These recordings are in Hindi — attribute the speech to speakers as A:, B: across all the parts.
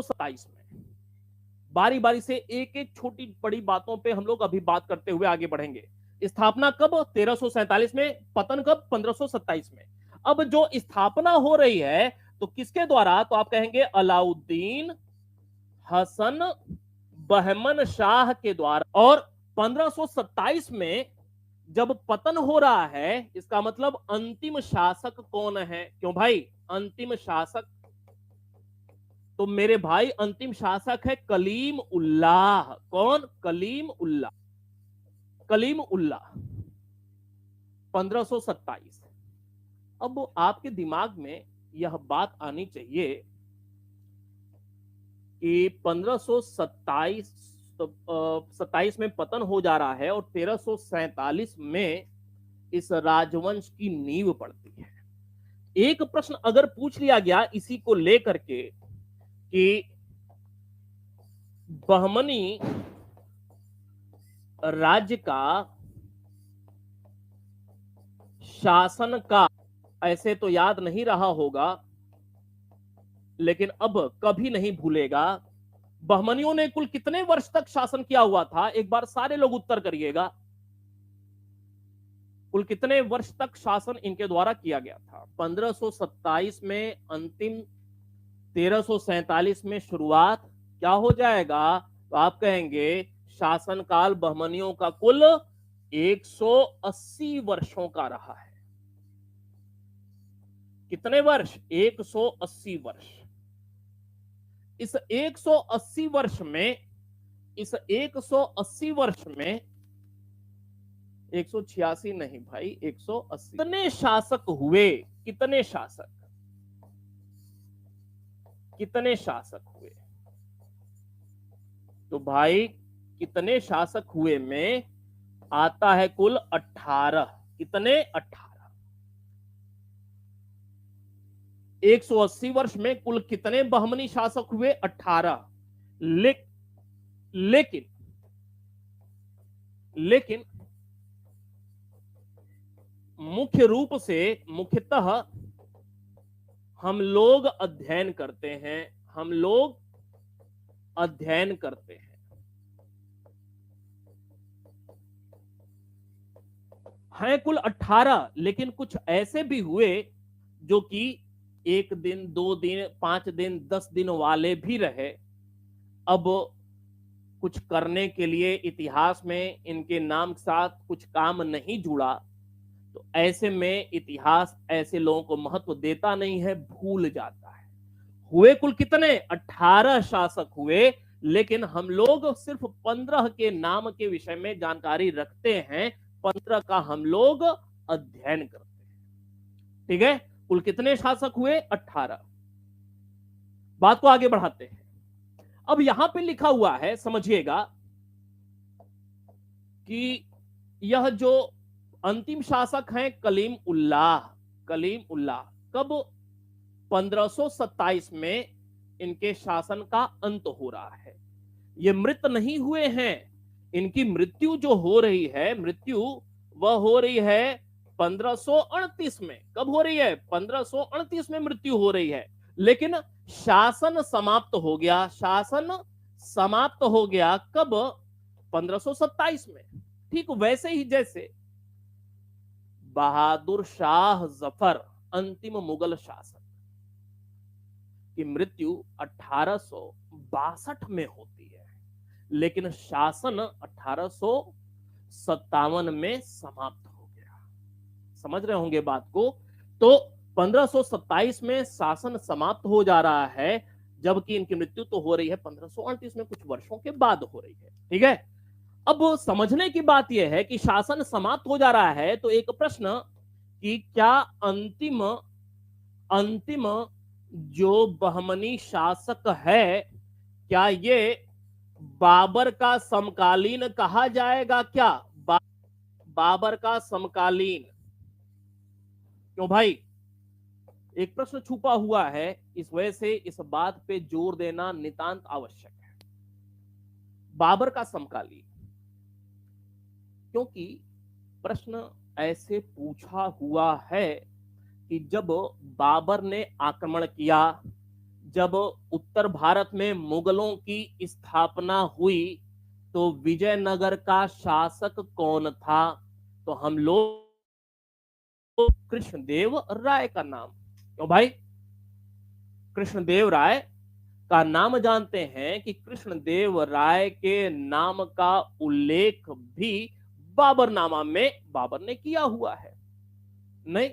A: 1527 में। बारी बारी से एक एक छोटी बड़ी बातों पे हम लोग अभी बात करते हुए आगे बढ़ेंगे। स्थापना कब? 1347 में। पतन कब? 1527 में। अब जो स्थापना हो रही है तो किसके द्वारा? तो आप कहेंगे अलाउद्दीन हसन बहमन शाह के द्वारा। और 1527 में जब पतन हो रहा है, इसका मतलब अंतिम शासक कौन है? क्यों भाई? अंतिम शासक, तो मेरे भाई अंतिम शासक है कलीम उल्लाह। कौन? कलीम उल्लाह। कलीम उल्लाह 1527। अब आपके दिमाग में यह बात आनी चाहिए कि 1527 में पतन हो जा रहा है और 1347 में इस राजवंश की नींव पड़ती है। एक प्रश्न अगर पूछ लिया गया इसी को लेकर के कि बहमनी राज्य का शासन का, ऐसे तो याद नहीं रहा होगा लेकिन अब कभी नहीं भूलेगा, बहमनियों ने कुल कितने वर्ष तक शासन किया हुआ था? एक बार सारे लोग उत्तर करिएगा। कुल कितने वर्ष तक शासन इनके द्वारा किया गया था? 1527 में अंतिम, 1347 में शुरुआत। क्या हो जाएगा? तो आप कहेंगे शासनकाल बहमनियों का कुल 180 वर्षों का रहा है। कितने वर्ष? 180 वर्ष। इस 180 वर्ष में, इस 180 वर्ष में 186 नहीं भाई, 180। कितने शासक हुए? कितने शासक? कितने शासक हुए? तो भाई कितने शासक हुए में आता है कुल 18। कितने? 18। 180 वर्ष में कुल कितने बहमनी शासक हुए? 18। लेकिन लेकिन मुख्य रूप से, मुख्यतः हम लोग अध्ययन करते हैं, हम लोग अध्ययन करते हैं, हैं कुल 18, लेकिन कुछ ऐसे भी हुए जो कि 1 दिन, 2 दिन, 5 दिन, 10 दिन वाले भी रहे। अब कुछ करने के लिए इतिहास में इनके नाम के साथ कुछ काम नहीं जुड़ा, तो ऐसे में इतिहास ऐसे लोगों को महत्व देता नहीं है, भूल जाता है। हुए कुल कितने? 18 शासक हुए, लेकिन हम लोग सिर्फ 15 के नाम के विषय में जानकारी रखते हैं, 15 का हम लोग अध्ययन करते हैं। ठीक है? कुल कितने शासक हुए? 18। बात को आगे बढ़ाते हैं। अब यहां पे लिखा हुआ है, समझिएगा कि यह जो अंतिम शासक हैं कलीम उल्लाह, कलीम उल्लाह कब? 1527 में इनके शासन का अंत हो रहा है। ये मृत नहीं हुए हैं, इनकी मृत्यु जो हो रही है, मृत्यु वह हो रही है 1538 में। कब हो रही है? 1538 में मृत्यु हो रही है, लेकिन शासन समाप्त हो गया। शासन समाप्त हो गया कब? 1527 में। ठीक वैसे ही जैसे बहादुर शाह जफर, अंतिम मुगल शासक, की मृत्यु 1862 में होती है, लेकिन शासन 1857 में समाप्त हो गया। समझ रहे होंगे बात को? तो 1527 में शासन समाप्त हो जा रहा है, जबकि इनकी मृत्यु तो हो रही है 1538 में, कुछ वर्षों के बाद हो रही है। ठीक है? अब समझने की बात यह है कि शासन समाप्त हो जा रहा है, तो एक प्रश्न कि क्या अंतिम अंतिम जो बहमनी शासक है, क्या ये बाबर का समकालीन कहा जाएगा? क्या बाबर का समकालीन? क्यों भाई? एक प्रश्न छुपा हुआ है, इस वजह से इस बात पे जोर देना नितांत आवश्यक है। बाबर का समकालीन, क्योंकि प्रश्न ऐसे पूछा हुआ है कि जब बाबर ने आक्रमण किया, जब उत्तर भारत में मुगलों की स्थापना हुई तो विजयनगर का शासक कौन था? तो हम लोग कृष्णदेव राय का नाम, क्यों भाई? कृष्णदेव राय का नाम जानते हैं कि कृष्णदेव राय के नाम का उल्लेख भी बाबरनामा में बाबर ने किया हुआ है। नहीं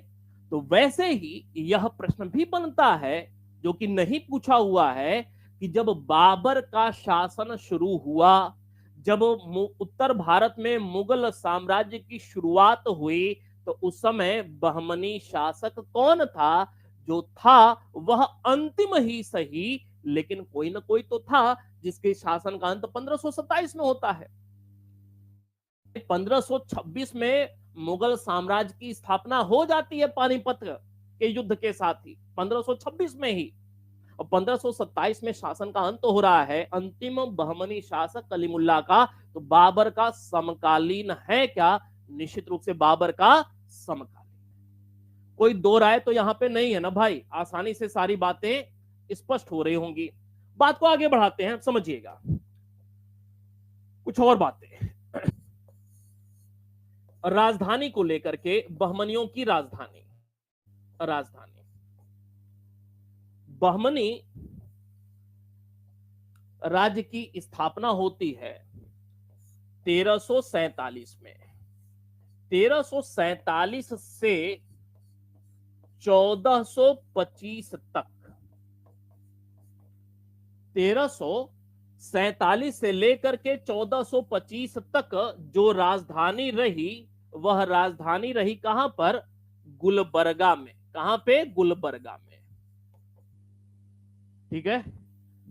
A: तो वैसे ही यह प्रश्न भी बनता है जो कि नहीं पूछा हुआ है कि जब बाबर का शासन शुरू हुआ, जब उत्तर भारत में मुगल साम्राज्य की शुरुआत हुई, तो उस समय बहमनी शासक कौन था? जो था वह अंतिम ही सही, लेकिन कोई ना कोई तो था जिसके शासन का अंत 1527 में होता है। 1526 में मुगल साम्राज्य की स्थापना हो जाती है पानीपत के युद्ध के साथ ही, 1526 में ही। और 1527 में शासन का अंत हो रहा है, अंतिम बहमनी शासक कलीमुल्ला का। तो बाबर का समकालीन है क्या? निश्चित रूप से बाबर का समकालीन। कोई दो राय तो यहां पे नहीं है ना भाई, आसानी से सारी बातें स्पष्ट हो रही होंगी। बात को आगे बढ़ाते हैं, समझिएगा कुछ और बातें। राजधानी को लेकर के, बहमनियों की राजधानी, बहमनी राज्य की स्थापना होती है 1347 में। 1347 से 1425 तक, 1347 से लेकर के 1425 तक जो राजधानी रही, वह राजधानी रही कहां पर? गुलबर्गा में। कहां पे? गुलबर्गा में। ठीक है।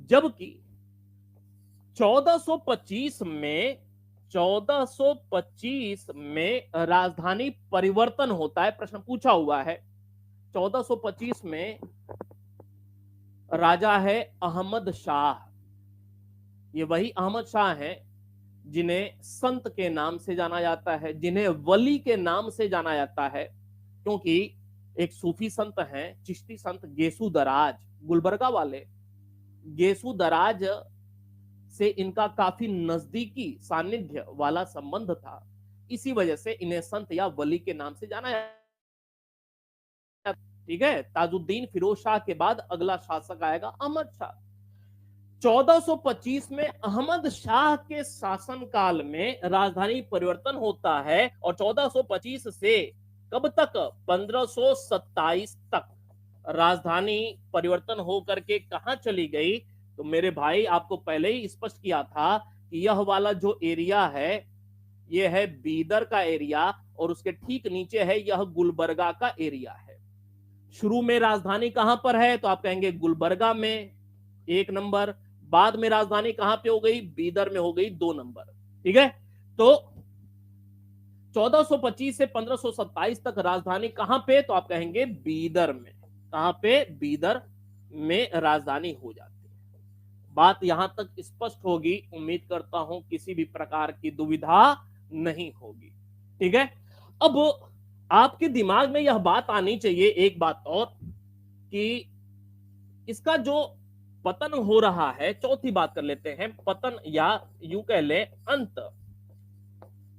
A: जबकि 1425 में राजधानी परिवर्तन होता है। प्रश्न पूछा हुआ है, 1425 में राजा है अहमद शाह। ये वही अहमद शाह हैं जिन्हें संत के नाम से जाना जाता है, जिन्हें वली के नाम से जाना जाता है, क्योंकि एक सूफी संत हैं, चिश्ती संत गेसू दराज, गुलबर्गा वाले। गेसू दराज से इनका काफी नजदीकी सानिध्य वाला संबंध था, इसी वजह से इन्हें संत या वली के नाम से जाना जाता। ठीक है। ताजुद्दीन फिरोज शाह के बाद अगला शासक आएगा अहमद शाह। 1425 में अहमद शाह के शासनकाल में राजधानी परिवर्तन होता है, और 1425 से कब तक? 1527 तक राजधानी परिवर्तन होकर के कहां चली गई? तो मेरे भाई आपको पहले ही स्पष्ट किया था कि यह वाला जो एरिया है, यह है बीदर का एरिया, और उसके ठीक नीचे है यह गुलबर्गा का एरिया है। शुरू में राजधानी कहां पर है? तो आप कहेंगे गुलबर्गा में, 1 नंबर। बाद में राजधानी कहां पे हो गई? बीदर में हो गई, 2 नंबर। ठीक है। तो 1425 से 1527 तक राजधानी कहां पे? तो आप कहेंगे बीदर में। कहां पे? बीदर में राजधानी हो जाती है। बात यहां तक स्पष्ट होगी, उम्मीद करता हूं किसी भी प्रकार की दुविधा नहीं होगी। ठीक है। अब आपके दिमाग में यह बात आनी चाहिए, एक बात और, कि इसका जो पतन हो रहा है, चौथी बात कर लेते हैं, पतन या यूं कह ले अंत,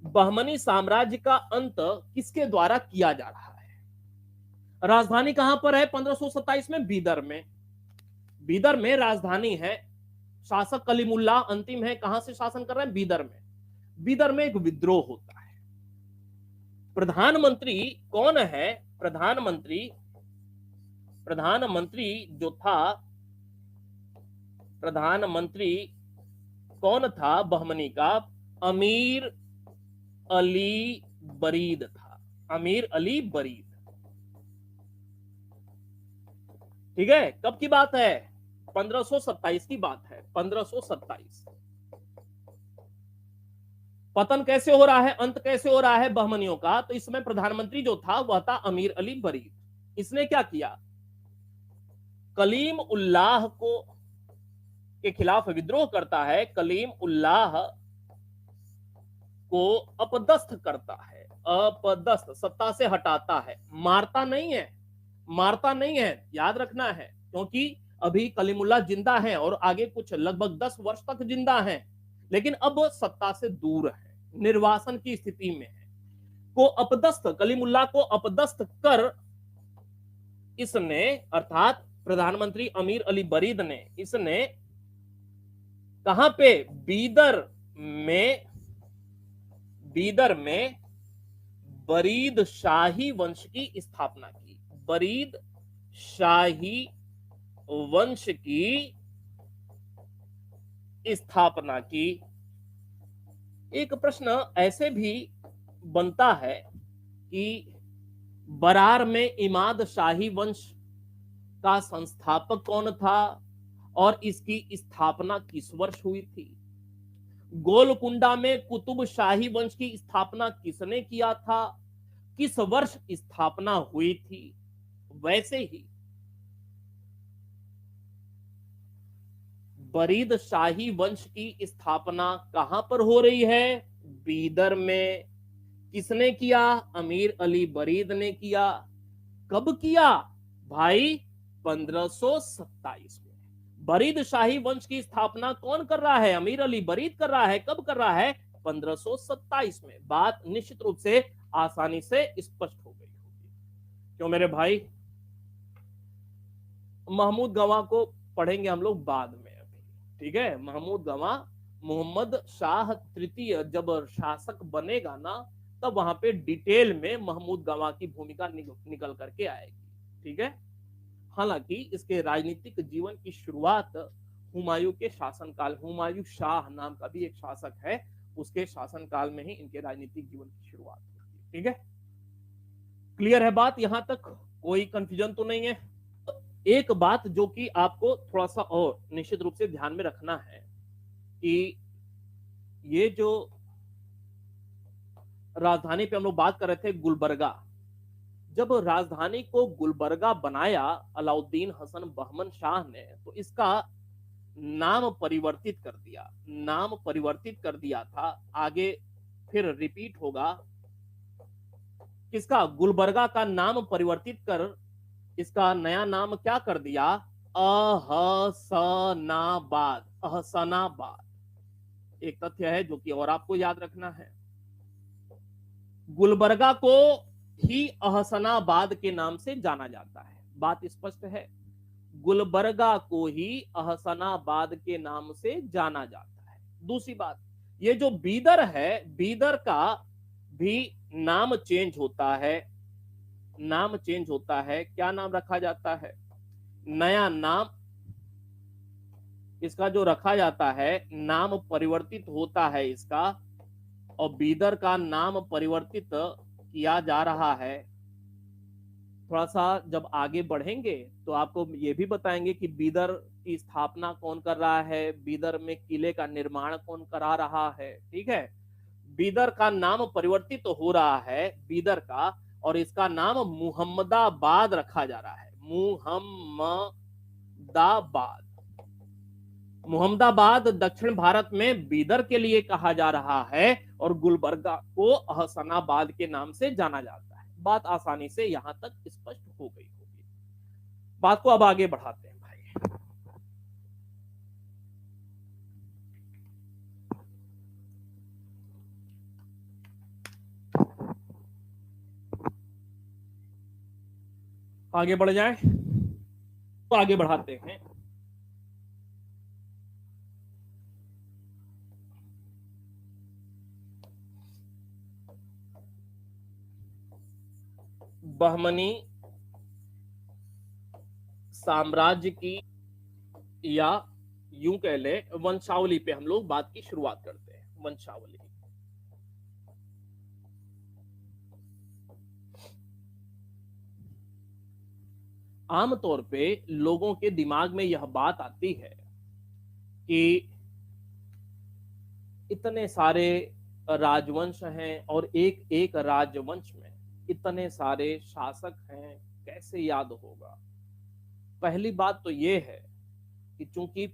A: बहमनी साम्राज्य का अंत किसके द्वारा किया जा रहा है? राजधानी कहां पर है 1527 में? बीदर में। बीदर में राजधानी है, शासक कलीमुल्ला अंतिम है, कहां से शासन कर रहे हैं? बीदर में। बीदर में एक विद्रोह होता है। प्रधानमंत्री कौन है? प्रधानमंत्री जो था, प्रधानमंत्री कौन था बहमनी का? अमीर अली बरीद था। अमीर अली बरीद। ठीक है। कब की बात है? 1527 की बात है, 1527। पतन कैसे हो रहा है, अंत कैसे हो रहा है बहमनियों का? तो इसमें प्रधानमंत्री जो था वह था अमीर अली बरीद। इसने क्या किया? कलीम उल्लाह को के खिलाफ विद्रोह करता है, कलीम उल्लाह को अपदस्थ करता है, अपदस्थ सत्ता से हटाता है, मारता नहीं है, मारता नहीं है, याद रखना है, क्योंकि अभी कलीमुल्ला जिंदा हैं और आगे कुछ लगभग 10 वर्ष तक जिंदा हैं, लेकिन अब सत्ता से दूर है, निर्वासन की स्थिति में है। को अपदस्थ, कलीमुल्ला को अपदस्थ कर इसने, अर्थात प्रधानमंत्री अमीर अली बरीद ने, इसने कहां पे, में बीदर में बरीद शाही वंश की स्थापना की। बरीद शाही वंश की स्थापना की। एक प्रश्न ऐसे भी बनता है कि बरार में इमाद शाही वंश का संस्थापक कौन था और इसकी स्थापना किस वर्ष हुई थी? गोलकुंडा में कुतुब शाही वंश की स्थापना किसने किया था, किस वर्ष स्थापना हुई थी? वैसे ही बरीद शाही वंश की स्थापना कहां पर हो रही है? बीदर में। किसने किया? अमीर अली बरीद ने किया। कब किया भाई? 1527 में। बरीद शाही वंश की स्थापना कौन कर रहा है? अमीर अली बरीद कर रहा है। कब कर रहा है? 1527 में। बात निश्चित रूप से आसानी से स्पष्ट हो गई होगी। क्यों मेरे भाई? महमूद गवाह को पढ़ेंगे हम लोग बाद में अभी, ठीक है? महमूद गवाह मोहम्मद शाह तृतीय जब शासक बनेगा ना, तब वहां पे डिटेल में महमूद गवाह की भूमिका निकल करके आएगी, ठीक है? हालांकि इसके राजनीतिक जीवन की शुरुआत हुमायूं के शासनकाल, हुमायूं शाह नाम का भी एक शासक है, उसके शासनकाल में ही इनके राजनीतिक जीवन की शुरुआत होती है, ठीक है? क्लियर है बात? यहां तक कोई कंफ्यूजन तो नहीं है? एक बात जो कि आपको थोड़ा सा और निश्चित रूप से ध्यान में रखना है कि ये जो राजधानी पे हम लोग बात कर रहे थे, गुलबर्गा, जब राजधानी को गुलबर्गा बनाया अलाउद्दीन हसन बहमन शाह ने, तो इसका नाम परिवर्तित कर दिया। नाम परिवर्तित कर दिया था, आगे फिर रिपीट होगा। किसका? गुलबर्गा का नाम परिवर्तित कर इसका नया नाम क्या कर दिया? अहसनाबाद। अहसनाबाद एक तथ्य है जो कि और आपको याद रखना है। गुलबर्गा को ही अहसनाबाद के नाम से जाना जाता है। बात स्पष्ट है? गुलबर्गा को ही अहसनाबाद के नाम से जाना जाता है। दूसरी बात, ये जो बीदर है, बीदर का भी नाम चेंज होता है। नाम चेंज होता है। क्या नाम रखा जाता है? नया नाम इसका जो रखा जाता है, नाम परिवर्तित होता है इसका, और बीदर का नाम परिवर्तित किया जा रहा है। थोड़ा सा जब आगे बढ़ेंगे तो आपको ये भी बताएंगे कि बीदर की स्थापना कौन कर रहा है, बीदर में किले का निर्माण कौन करा रहा है, ठीक है? बीदर का नाम परिवर्तित हो रहा है, बीदर का, और इसका नाम मुहम्मदाबाद रखा जा रहा है। मुहम्मदाबाद। मुहम्मदाबाद दक्षिण भारत में बीदर के लिए कहा जा रहा है और गुलबर्गा को अहसनाबाद के नाम से जाना जाता है। बात आसानी से यहां तक स्पष्ट हो गई होगी। बात को अब आगे बढ़ाते हैं भाई। आगे बढ़ जाए तो आगे बढ़ाते हैं। बहमनी साम्राज्य की, या यूं कह ले वंशावली पे हम लोग बात की शुरुआत करते हैं। वंशावली। आमतौर पे लोगों के दिमाग में यह बात आती है कि इतने सारे राजवंश हैं और एक एक राजवंश में इतने सारे शासक हैं, कैसे याद होगा? पहली बात तो यह है कि चूंकि